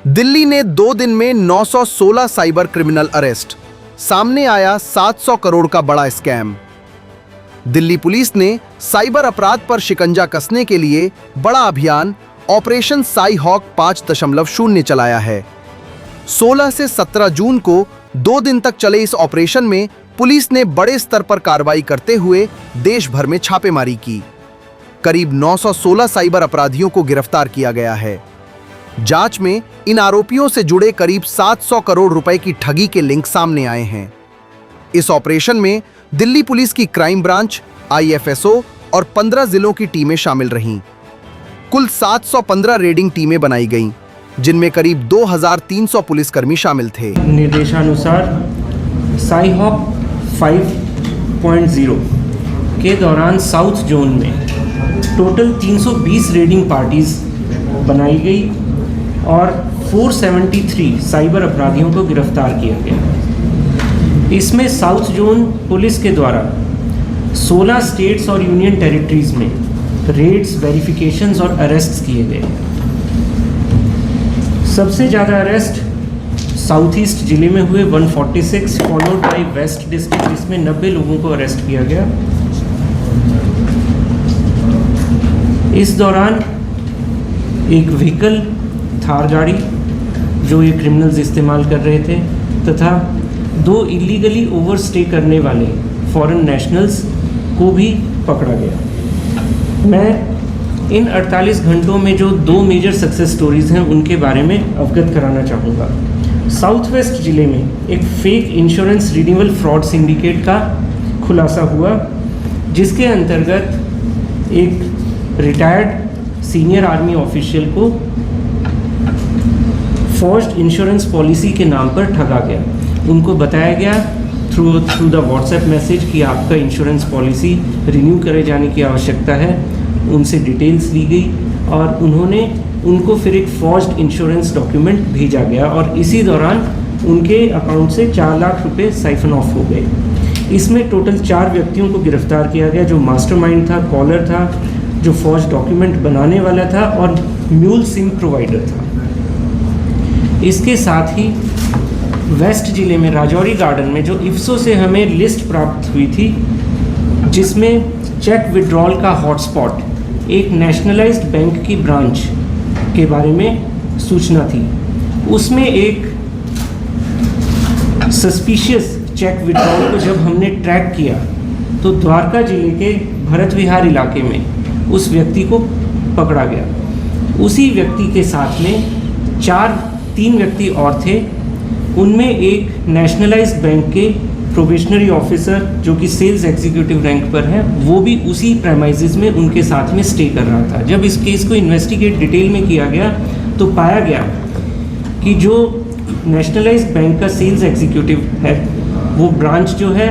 दिल्ली ने 2 दिन में 916 साइबर क्रिमिनल अरेस्ट, सामने आया 700 करोड़ का बड़ा स्कैम। दिल्ली पुलिस ने साइबर अपराध पर शिकंजा कसने के लिए बड़ा अभियान ऑपरेशन साई हॉक 5.0 चलाया है। 16 से 17 जून को 2 दिन तक चले इस ऑपरेशन में पुलिस ने बड़े स्तर पर कार्रवाई करते हुए देश भर में छापेमारी की। करीब 916 साइबर अपराधियों को गिरफ्तार किया गया है। जांच में इन आरोपियों से जुड़े करीब 700 करोड़ रुपए की ठगी के लिंक सामने आए हैं। इस ऑपरेशन में दिल्ली पुलिस की क्राइम ब्रांच, IFSO और 15 जिलों की टीमें शामिल रहीं। कुल 715 रेडिंग टीमें बनाई गईं, जिनमें करीब 2300 पुलिसकर्मी शामिल थे। निर्देशानुसार साई हॉक 5.0 के दौरान साउथ जोन में टोटल 320 रेडिंग पार्टीज बनाई गई और 473 साइबर अपराधियों को गिरफ्तार किया गया। इसमें साउथ जोन पुलिस के द्वारा 16 स्टेट्स और यूनियन टेरिटरीज में रेड्स, वेरिफिकेशंस और अरेस्ट्स किए गए। सबसे ज़्यादा अरेस्ट साउथ ईस्ट जिले में हुए 146, फॉलोड बाय वेस्ट डिस्ट्रिक्ट जिसमें 90 लोगों को अरेस्ट किया गया। इस दौरान एक व्हीकल, थार गाड़ी जो ये क्रिमिनल्स इस्तेमाल कर रहे थे, तथा 2 इलीगली ओवरस्टे करने वाले फॉरेन नेशनल्स को भी पकड़ा गया। मैं इन 48 घंटों में जो 2 मेजर सक्सेस स्टोरीज हैं उनके बारे में अवगत कराना चाहूँगा। साउथ वेस्ट जिले में एक fake insurance renewal fraud syndicate का खुलासा हुआ, जिसके अंतर्गत एक रिटायर्ड सीनियर आर्मी ऑफिशियल को फॉर्ज्ड इंश्योरेंस पॉलिसी के नाम पर ठगा गया। उनको बताया गया थ्रू द व्हाट्सएप मैसेज कि आपका इंश्योरेंस पॉलिसी रिन्यू करे जाने की आवश्यकता है। उनसे डिटेल्स ली गई और उनको फिर एक फॉर्ज्ड इंश्योरेंस डॉक्यूमेंट भेजा गया और इसी दौरान उनके अकाउंट से 4 लाख रुपए साइफन ऑफ हो गए। इसमें टोटल 4 व्यक्तियों को गिरफ्तार किया गया, जो मास्टरमाइंड था, कॉलर था, जो फॉर्ज डॉक्यूमेंट बनाने वाला था और म्यूल सिम प्रोवाइडर था। इसके साथ ही वेस्ट जिले में राजौरी गार्डन में जो इफ्सो से हमें लिस्ट प्राप्त हुई थी, जिसमें चेक विड्रॉल का हॉटस्पॉट, एक नेशनलाइज्ड बैंक की ब्रांच के बारे में सूचना थी। उसमें एक सस्पिशियस चेक विड्रॉल को जब हमने ट्रैक किया तो द्वारका जिले के भरत विहार इलाके में उस व्यक्ति को पकड़ा गया। उसी व्यक्ति के साथ में 3 व्यक्ति और थे। उनमें एक नेशनलाइज्ड बैंक के प्रोबेशनरी ऑफिसर जो कि सेल्स एग्जीक्यूटिव रैंक पर है, वो भी उसी प्रेमाइजेस में उनके साथ में स्टे कर रहा था। जब इस केस को इन्वेस्टिगेट डिटेल में किया गया तो पाया गया कि जो नेशनलाइज्ड बैंक का सेल्स एग्जीक्यूटिव है, वो ब्रांच जो है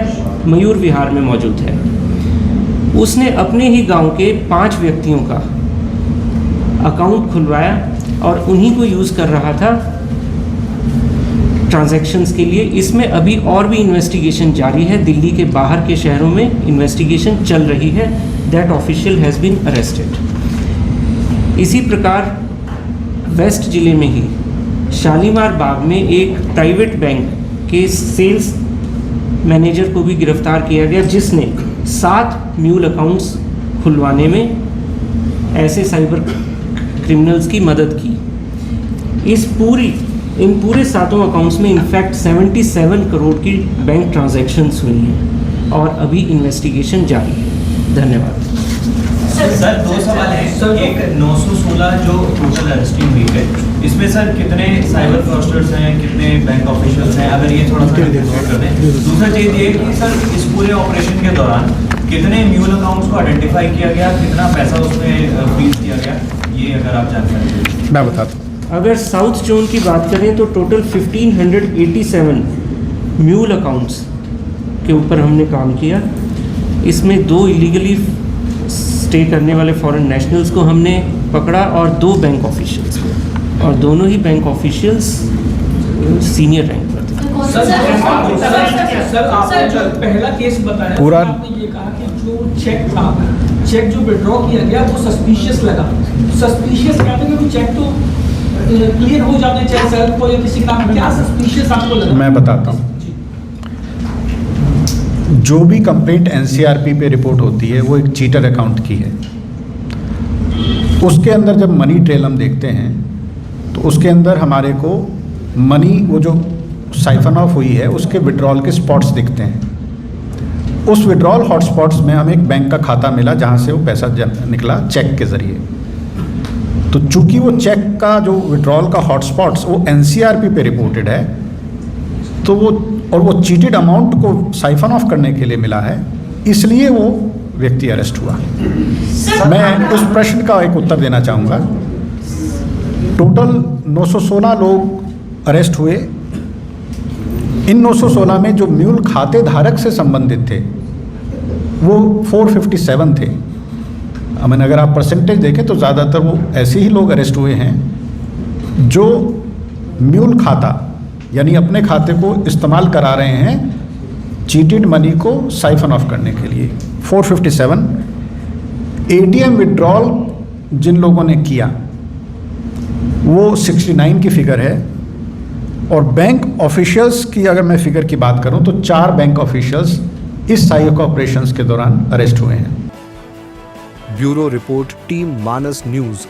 मयूर विहार में मौजूद है। उसने अपने ही गांव के 5 व्यक्तियों का अकाउंट खुलवाया और उन्हीं को यूज़ कर रहा था ट्रांजैक्शंस के लिए। इसमें अभी और भी इन्वेस्टिगेशन जारी है। दिल्ली के बाहर के शहरों में इन्वेस्टिगेशन चल रही है। That official has been arrested. इसी प्रकार वेस्ट जिले में ही शालीमार बाग में एक प्राइवेट बैंक के सेल्स मैनेजर को भी गिरफ्तार किया गया, जिसने 7 म्यूल अकाउंट्स खुलवाने में ऐसे साइबर क्रिमिनल्स की मदद की। इन पूरे 7 अकाउंट्स में इनफैक्ट 77 करोड़ की बैंक ट्रांजैक्शंस हुई हैं और अभी इन्वेस्टिगेशन जारी है। धन्यवाद। सर 2 सवाल हैं। एक 916 जो टोटल अरेस्टिंग हुई है, इसमें सर कितने साइबर फ्रॉडस्टर्स हैं, कितने बैंक ऑफिशियल्स हैं, अगर ये थोड़ा सा नोट कर दें। दूसरा चीज़ ये कि सर इस पूरे ऑपरेशन के दौरान कितने म्यूल अकाउंट्स को आइडेंटिफाई किया गया, कितना पैसा उसमें फ्रीज किया गया, ये अगर आप जानकारी दें। मैं बताता हूँ। अगर साउथ जोन की बात करें तो टोटल 1587 म्यूल अकाउंट्स के ऊपर हमने काम किया। इसमें 2 इलीगली स्टे करने वाले फॉरेन नेशनल्स को हमने पकड़ा और 2 बैंक ऑफिशियल्स को, और दोनों ही बैंक ऑफिशियल्स सीनियर रैंक पर थे। सर आपने जो पहला केस बताया पूरा आपने ये कहा कि जो चेक था, चेक जो विड्रॉ किया गया वो सस्पिशियस लगा। सस्पिशियस कहते हैं कि चेक तो क्लियर हो जाने चाहिए सर, कोई किसी का क्या सस्पिशियस आपको लगा? मैं बताता हूँ। जो भी कंप्लेंट एनसीआरपी पे रिपोर्ट होती है वो एक चीटर अकाउंट की है। उसके अंदर जब मनी ट्रेल हम देखते हैं तो उसके अंदर हमारे को मनी वो जो साइफन ऑफ हुई है उसके विड्रॉल के स्पॉट्स दिखते हैं। उस विड्रॉल हॉटस्पॉट्स में हमें एक बैंक का खाता मिला जहाँ से वो पैसा निकला चेक के ज़रिए। तो चूंकि वो चेक का जो विड्रॉल का हॉटस्पॉट्स वो एनसीआरपी पे रिपोर्टेड है, तो वो चीटेड अमाउंट को साइफन ऑफ करने के लिए मिला है, इसलिए वो व्यक्ति अरेस्ट हुआ। मैं उस प्रश्न का एक उत्तर देना चाहूँगा। टोटल 916 लोग अरेस्ट हुए। इन 916 में जो म्यूल खाते धारक से संबंधित थे वो 457 थे। अगर आप परसेंटेज देखें तो ज़्यादातर वो ऐसे ही लोग अरेस्ट हुए हैं जो म्यूल खाता यानी अपने खाते को इस्तेमाल करा रहे हैं चीटेड मनी को साइफन ऑफ करने के लिए। 457 एटीएम विड्रॉल जिन लोगों ने किया वो 69 की फिगर है। और बैंक ऑफिशियल्स की अगर मैं फिगर की बात करूं तो 4 बैंक ऑफिशियल्स इस साइबर ऑपरेशंस के दौरान अरेस्ट हुए हैं। ब्यूरो रिपोर्ट, टीम मानस न्यूज।